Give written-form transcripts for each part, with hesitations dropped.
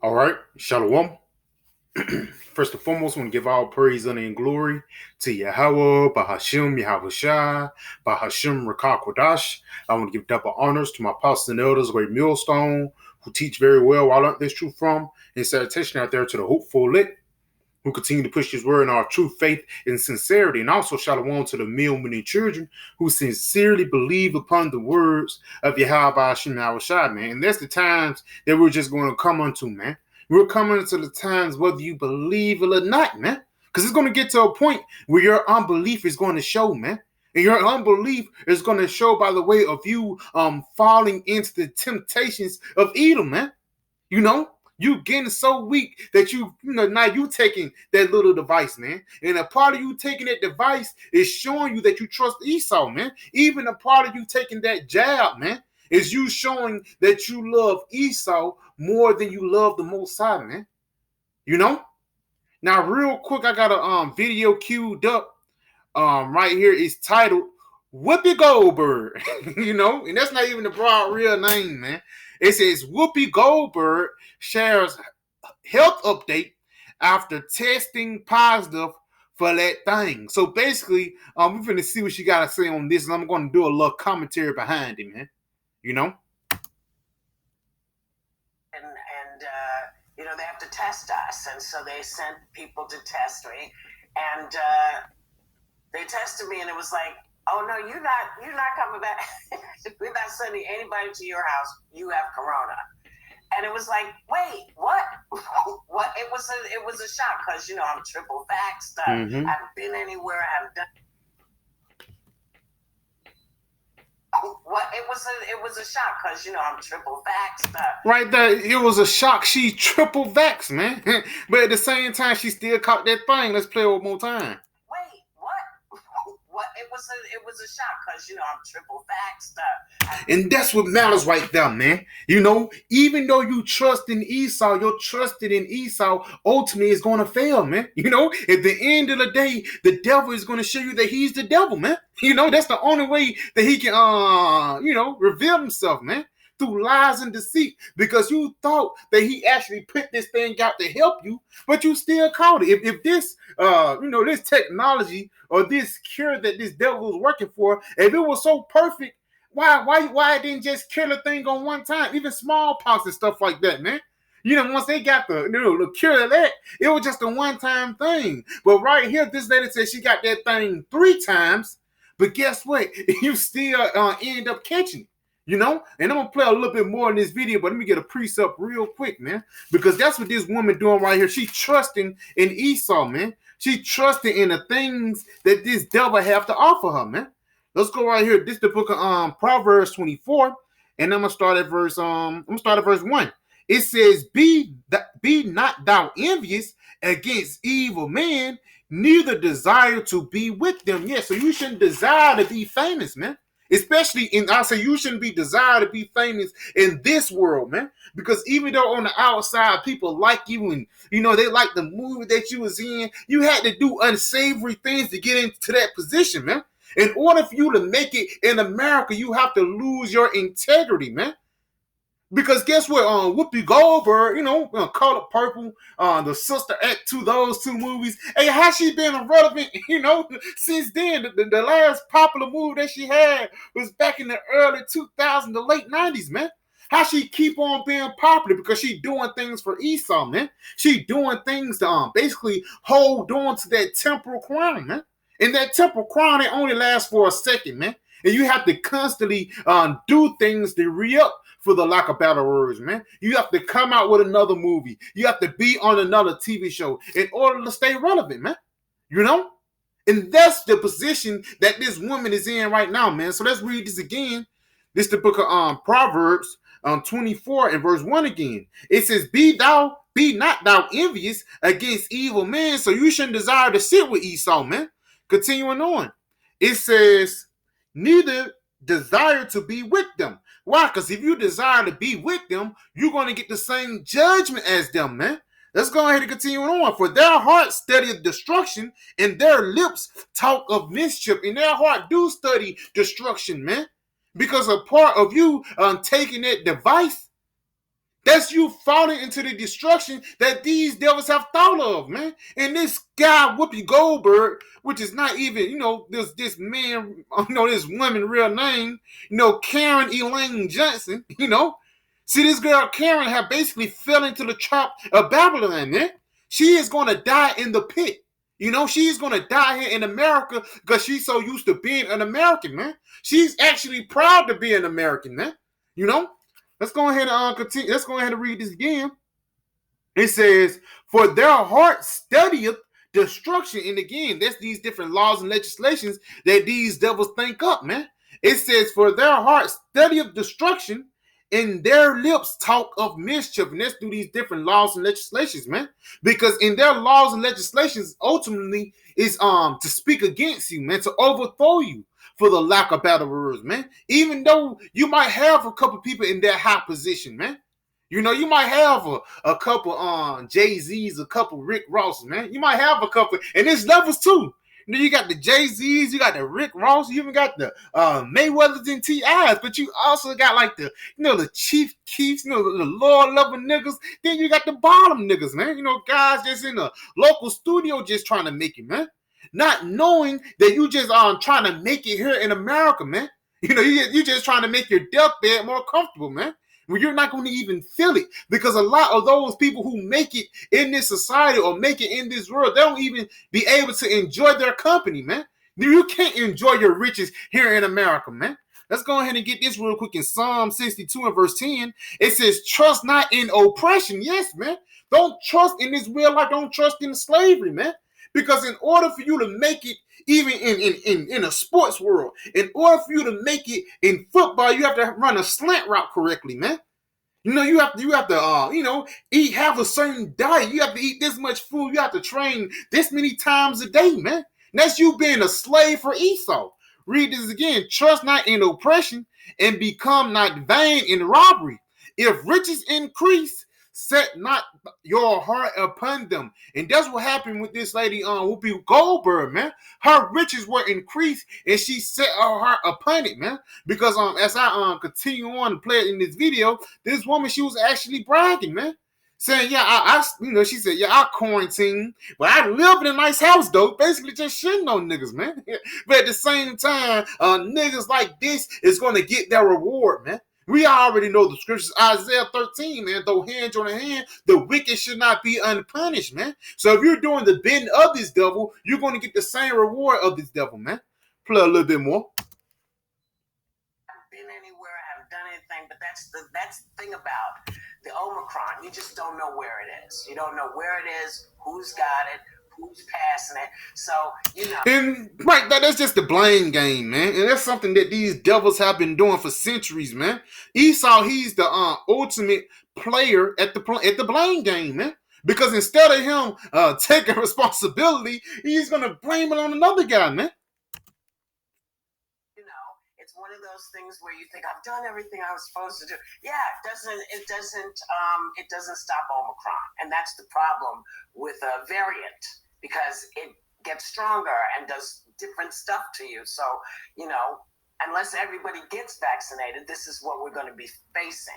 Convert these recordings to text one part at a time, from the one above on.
All right, Shalom. First and foremost, I want to give all praise, honor, and glory to Yahweh, Bahashim, Yahushai, Bahashim, Rakakwadash. I want to give double honors to my apostles and elders, great millstone, who teach very well while I learned this truth from, and salutation out there to the hopeful lit, who continue to push his word in our true faith and sincerity. And also shalom to the many children who sincerely believe upon the words of Yahweh Hashem Yahushai, man. And that's the times that we're just going to come unto, man. We're coming into the times whether you believe it or not, man. Because it's going to get to a point where your unbelief is going to show, man. And your unbelief is going to show by the way of you falling into the temptations of evil, man. You know? You getting so weak that now you taking that little device, man. And a part of you taking that device is showing you that you trust Esau, man. Even a part of you taking that jab, man, is you showing that you love Esau more than you love the Most High, man. You know? Now, real quick, I got a video queued up right here. It's titled Whoopi Goldberg, you know? And that's not even the broad real name, man. It says Whoopi Goldberg shares health update after testing positive for that thing. So basically, we're going to see what she got to say on this, and I'm going to do a little commentary behind it, man. You know? And they have to test us, and so they sent people to test me, and they tested me, and it was like, oh no, you're not coming back. We're not sending anybody to your house. You have corona. And it was like, wait, what? What? It was a shock because I'm triple vaxxed. I haven't been anywhere. I haven't done. What? It was a shock because I'm triple vaxxed. Right there, it was a shock. She triple vaxxed, man. But at the same time, she still caught that thing. Let's play it one more time. What? It was a shock because I'm triple vaxxed. And that's what matters right there, man. You know, even though you trust in Esau, your trusted in Esau ultimately is going to fail, man. You know, at the end of the day, the devil is going to show you that he's the devil, man. You know, that's the only way that he can, reveal himself, man. Through lies and deceit, because you thought that he actually put this thing out to help you, but you still caught it. If this, this technology or this cure that this devil was working for, if it was so perfect, why it didn't just kill the thing on one time? Even smallpox and stuff like that, man. You know, once they got the cure of that, it was just a one-time thing. But right here, this lady said she got that thing 3 times, but guess what? You still end up catching it. You know, and I'm going to play a little bit more in this video, but let me get a precept real quick, man, because that's what this woman doing right here. She trusting in Esau, man. She trusting in the things that this devil have to offer her, man. Let's go right here. This is the book of Proverbs 24, and I'm going to start at verse 1. It says, be not thou envious against evil men, neither desire to be with them. Yeah, so you shouldn't desire to be famous, man. Especially you shouldn't be desired to be famous in this world, man. Because even though on the outside people like you and they like the movie that you was in, you had to do unsavory things to get into that position, man. In order for you to make it in America, you have to lose your integrity, man. Because guess what? Whoopi Goldberg, Color Purple, the Sister Act 2, those 2 movies. Hey, how she been irrelevant, since then? The last popular movie that she had was back in the early 2000s, the late 90s, man. How she keep on being popular? Because she doing things for Esau, man. She doing things to basically hold on to that temporal crown, man. And that temporal crown, it only lasts for a second, man. And you have to constantly do things to re-up, for the lack of better words, man. You have to come out with another movie. You have to be on another TV show in order to stay relevant, man. You know? And that's the position that this woman is in right now, man. So let's read this again. This is the book of Proverbs 24 and verse 1 again. It says, be not thou envious against evil men, so you shouldn't desire to sit with Esau, man. Continuing on. It says, neither desire to be with them. Why? Because if you desire to be with them, you're going to get the same judgment as them, man. Let's go ahead and continue on. For their heart studieth destruction, and their lips talk of mischief. And their heart do study destruction, man. Because a part of you taking that device That's you falling into the destruction that these devils have thought of, man. And this guy, Whoopi Goldberg, which is not even, this man, this woman real name, Karen Elaine Johnson, See, this girl Karen have basically fell into the trap of Babylon, man. She is going to die in the pit. She's going to die here in America because she's so used to being an American, man. She's actually proud to be an American, man. Let's go ahead and continue. Let's go ahead and read this again. It says, for their heart studieth destruction. And again, that's these different laws and legislations that these devils think up, man. It says, for their heart studieth destruction, and their lips talk of mischief. And that's through these different laws and legislations, man. Because in their laws and legislations, ultimately, is to speak against you, man, to overthrow you for the lack of better words, man. Even though you might have a couple people in that high position, man. You might have a couple Jay-Z's, a couple Rick Rosses, man. You might have a couple, and there's levels too. You got the Jay-Z's, you got the Rick Ross, you even got the Mayweathers and T.I.'s, but you also got like the Chief Keefs, the Lord loving niggas. Then you got the bottom niggas, man. Guys just in a local studio just trying to make it, man. Not knowing that you just trying to make it here in America, man. You just trying to make your deathbed more comfortable, man. When you're not going to even feel it, because a lot of those people who make it in this society or make it in this world, they don't even be able to enjoy their company, man. You can't enjoy your riches here in America, man. Let's go ahead and get this real quick in Psalm 62 and verse 10. It says, trust not in oppression. Yes, man. Don't trust in this real life. Don't trust in slavery, man. Because in order for you to make it, even in a sports world, in order for you to make it in football, you have to run a slant route correctly, man. You have to have a certain diet. You have to eat this much food. You have to train this many times a day, man. And that's you being a slave for Esau. Read this again. Trust not in oppression and become not vain in robbery. If riches increase, set not your heart upon them. And that's what happened with this lady Whoopi Goldberg, man. Her riches were increased and she set her heart upon it, man. Because as I continue on to play it in this video, this woman, she was actually bragging, man. Saying, yeah, she said, yeah, I quarantine, but I live in a nice house, though. Basically just shitting on niggas, man. But at the same time, niggas like this is going to get their reward, man. We already know the scriptures, Isaiah 13, man. Though hand join hand, the wicked should not be unpunished, man. So if you're doing the bidding of this devil, you're going to get the same reward of this devil, man. Play a little bit more. Been anywhere, I haven't done anything, but that's the thing about the Omicron. You just don't know where it is. You don't know where it is, who's got it, who's passing it. So, And right, that's just the blame game, man. And that's something that these devils have been doing for centuries, man. Esau, he's the ultimate player at the blame game, man. Because instead of him taking responsibility, he's gonna blame it on another guy, man. It's one of those things where you think I've done everything I was supposed to do. Yeah, it doesn't stop Omicron, and that's the problem with a variant, because it gets stronger and does different stuff to you. So unless everybody gets vaccinated, this is what we're going to be facing.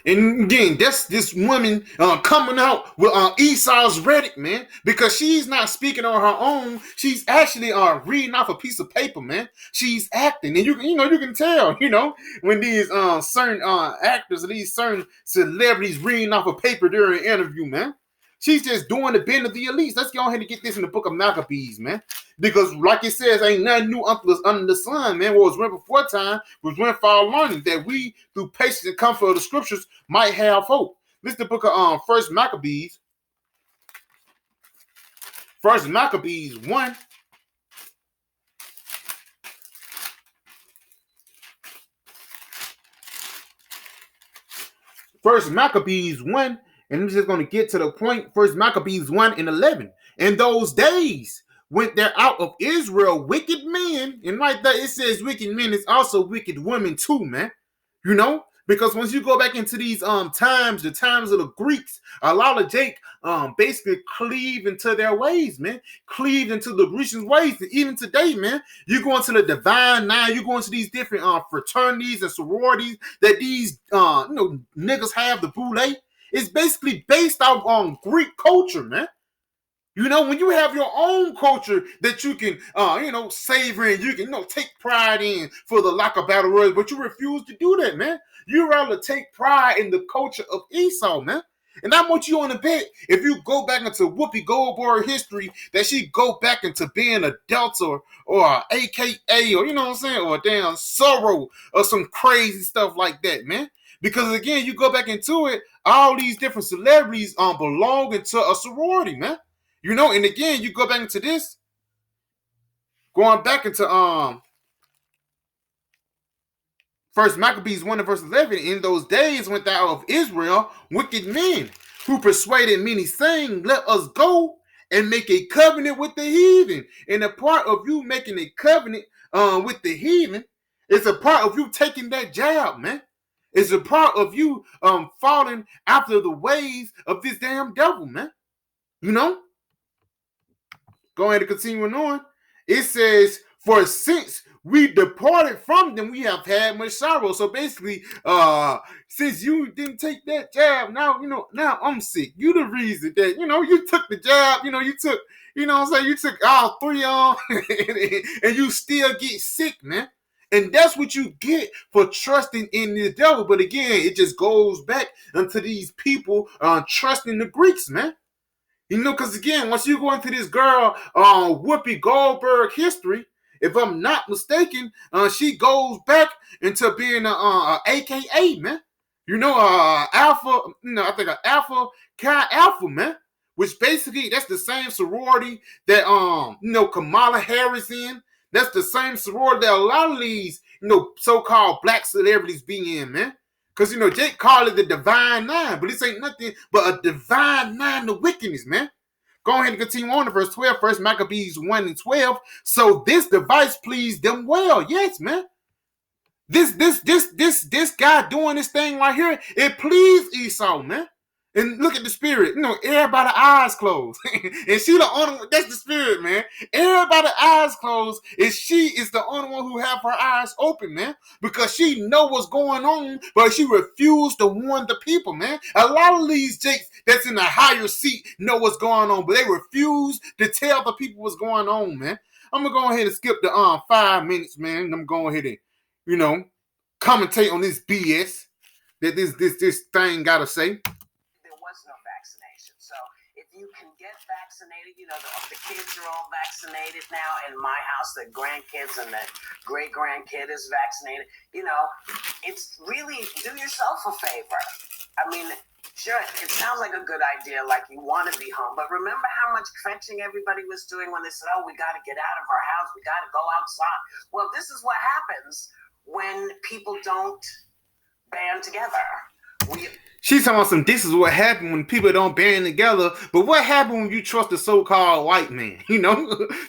And again, that's this woman coming out with Esau's Reddit, man, because she's not speaking on her own. She's actually reading off a piece of paper, man. She's acting, and you can tell, when these certain actors, these certain celebrities reading off a paper during an interview, man. She's just doing the bend of the elites. Let's go ahead and get this in the book of Maccabees, man. Because like it says, ain't nothing new under the sun, man. What was written before time was written for our learning, that we, through patience and comfort of the scriptures, might have hope. This is the book of First Maccabees. First Maccabees 1. First Maccabees 1. And I'm just going to get to the point. First Maccabees 1 and 11. In those days went there out of Israel wicked men. And right there it says wicked men is also wicked women too, man. Because once you go back into these times, the times of the Greeks, a lot of Jake basically cleave into their ways, man. Cleave into the Grecian ways. And even today, man, you go into the Divine Nine, you go into these different fraternities and sororities that these niggas have, the boule. It's basically based off on Greek culture, man. You know, when you have your own culture that you can, savor and you can, take pride in for the lack of battle words, but you refuse to do that, man. You rather take pride in the culture of Esau, man. And I want you on the bet, if you go back into Whoopi Goldberg history, that she go back into being a Delta or a AKA or, you know what I'm saying, or a damn Sorrow or some crazy stuff like that, man. Because again, you go back into it, all these different celebrities belong into a sorority, man. You know, and again, you go back into this, going back into First Maccabees 1 and verse 11. In those days went out of Israel wicked men who persuaded many, saying, let us go and make a covenant with the heathen. And a part of you making a covenant with the heathen is a part of you taking that job, man. It's a part of you falling after the ways of this damn devil, man. You know? Go ahead and continue on. It says, for since we departed from them, we have had much sorrow. So basically, since you didn't take that job, now, now I'm sick. You the reason that, you took the job, you took, you took all three on and you still get sick, man. And that's what you get for trusting in the devil. But again, it just goes back into these people trusting the Greeks, man. Because again, once you go into this girl, Whoopi Goldberg history, if I'm not mistaken, she goes back into being a AKA, man. Alpha, I think an Alpha Chi Alpha, man. Which basically, that's the same sorority that, Kamala Harris in. That's the same sorority that a lot of these, so-called black celebrities be in, man. Because, Jake called it the Divine Nine, but this ain't nothing but a Divine Nine of wickedness, man. Go ahead and continue on to verse 12. First Maccabees 1 and 12. So this device pleased them well. Yes, man. This guy doing this thing right here, it pleased Esau, man. And look at the spirit. Everybody eyes closed. And she the only one, that's the spirit, man. Everybody eyes closed. And she is the only one who have her eyes open, man. Because she know what's going on, but she refused to warn the people, man. A lot of these jakes that's in a higher seat know what's going on, but they refuse to tell the people what's going on, man. I'm going to go ahead and skip the 5 minutes, man. I'm going to go ahead and, commentate on this BS that this thing got to say. Was no vaccination. So if you can get vaccinated, the kids are all vaccinated now in my house, the grandkids and the great grandkid is vaccinated. It's really, do yourself a favor. I mean, sure, it sounds like a good idea, like you want to be home, but remember how much fetching everybody was doing when they said, oh, we got to get out of our house, we got to go outside. Well, this is what happens when people don't band together. She's talking about this is what happened when people don't band together. But what happened when you trust the so-called white man?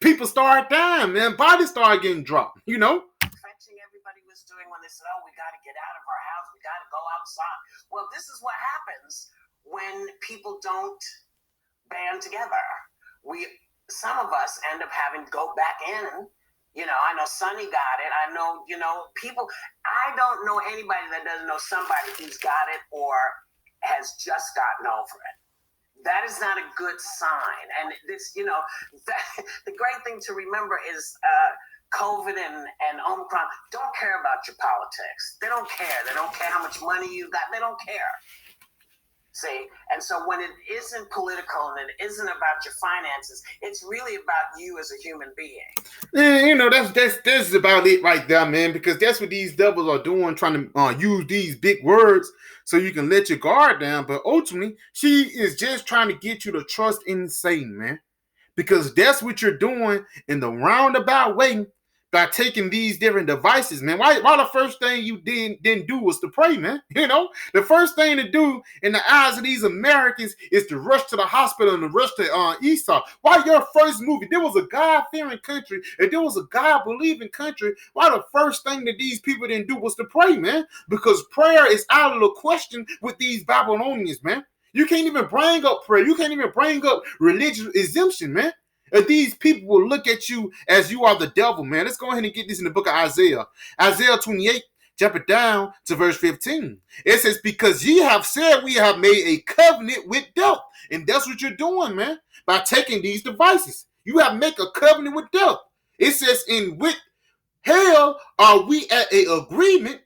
People start dying, man. Bodies start getting dropped, Fetching everybody was doing when they said, oh, we got to get out of our house. We got to go outside. Well, this is what happens when people don't band together. Some of us end up having to go back in. I know Sonny got it. I know, people. I don't know anybody that doesn't know somebody who's got it or has just gotten over it. That is not a good sign. And this, the great thing to remember is COVID and Omicron don't care about your politics. They don't care. They don't care how much money you got. They don't care. See, and so when it isn't political and it isn't about your finances, it's really about you as a human being. Yeah, that's about it right there, man. Because that's what these devils are doing, trying to use these big words so you can let your guard down. But ultimately, she is just trying to get you to trust in Satan, man. Because that's what you're doing in the roundabout way. by taking these different devices, man. Why the first thing you didn't do was to pray, man? You know, the first thing to do in the eyes of these Americans is to rush to the hospital and to rush to Esau. Why your first move? If there was a God-fearing country, if there was a God-believing country, why the first thing that these people didn't do was to pray, man? Because prayer is out of the question with these Babylonians, man. You can't even bring up prayer. You can't even bring up religious exemption, man. These people will look at you as you are the devil, man. Let's go ahead and get this in the book of Isaiah. Isaiah 28, jump it down to verse 15. It says, because ye have said we have made a covenant with death. And that's what you're doing, man, by taking these devices. You have made a covenant with death. It says, in with hell are we at an agreement.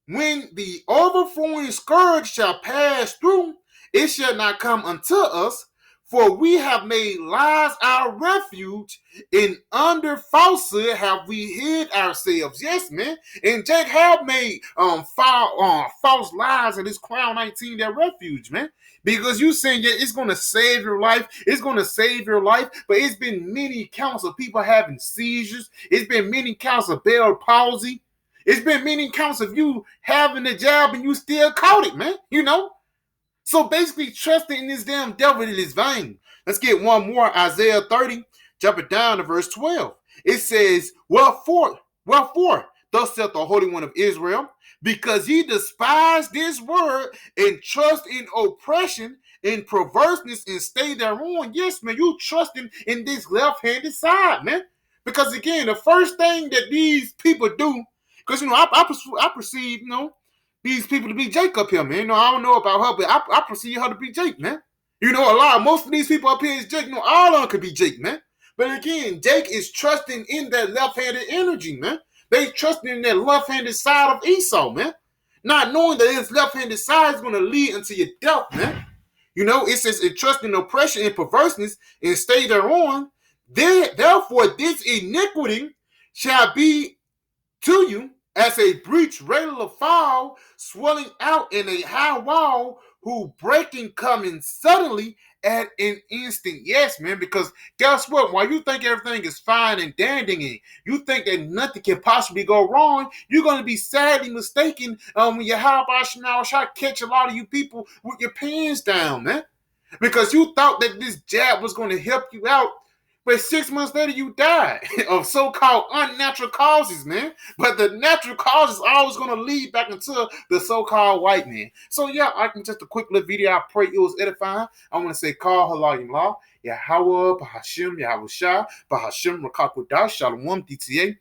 When the overflowing scourge shall pass through, it shall not come unto us. For we have made lies our refuge, and under falsehood have we hid ourselves. Yes, man. And Jake have made false lies in this Crown 19 their refuge, man. Because you saying yeah, it's going to save your life. It's going to save your life. But it's been many counts of people having seizures. It's been many counts of Bell palsy. It's been many counts of you having a job and you still caught it, man. You know? So basically, trusting in this damn devil is vain. Let's get one more. Isaiah 30, jump it down to verse 12. It says, wherefore, thus saith the Holy One of Israel, because ye despise this word and trust in oppression and perverseness and stay thereon. Yes, man, you trusting in this left-handed side, man. Because again, the first thing that these people do, because, you know, I perceive, you know, these people to be Jake up here, man. You know, I don't know about her, but I perceive her to be Jake, man. You know, most of these people up here is Jake. You know, all of them could be Jake, man. But again, Jake is trusting in that left-handed energy, man. They trusting in that left-handed side of Esau, man. Not knowing that his left-handed side is going to lead into your death, man. You know, it says, trust in oppression and perverseness and stay thereon. Therefore, this iniquity shall be to you as a breach ready to fall, swelling out in a high wall, who breaking coming suddenly at an instant. Yes, man, because guess what? While you think everything is fine and dandy and you think that nothing can possibly go wrong, you're going to be sadly mistaken when you hop out and try to catch a lot of you people with your pants down, man. Because you thought that this jab was going to help you out, but 6 months later, you died of so-called unnatural causes, man. But the natural cause is always going to lead back into the so-called white man. So, yeah, I can just a quick little video. I pray it was edifying. I want to say, call halayim la, Yahweh, Bahashim, Yahweh Shah, Bahashim, Rakakudah, Shalom, DTA.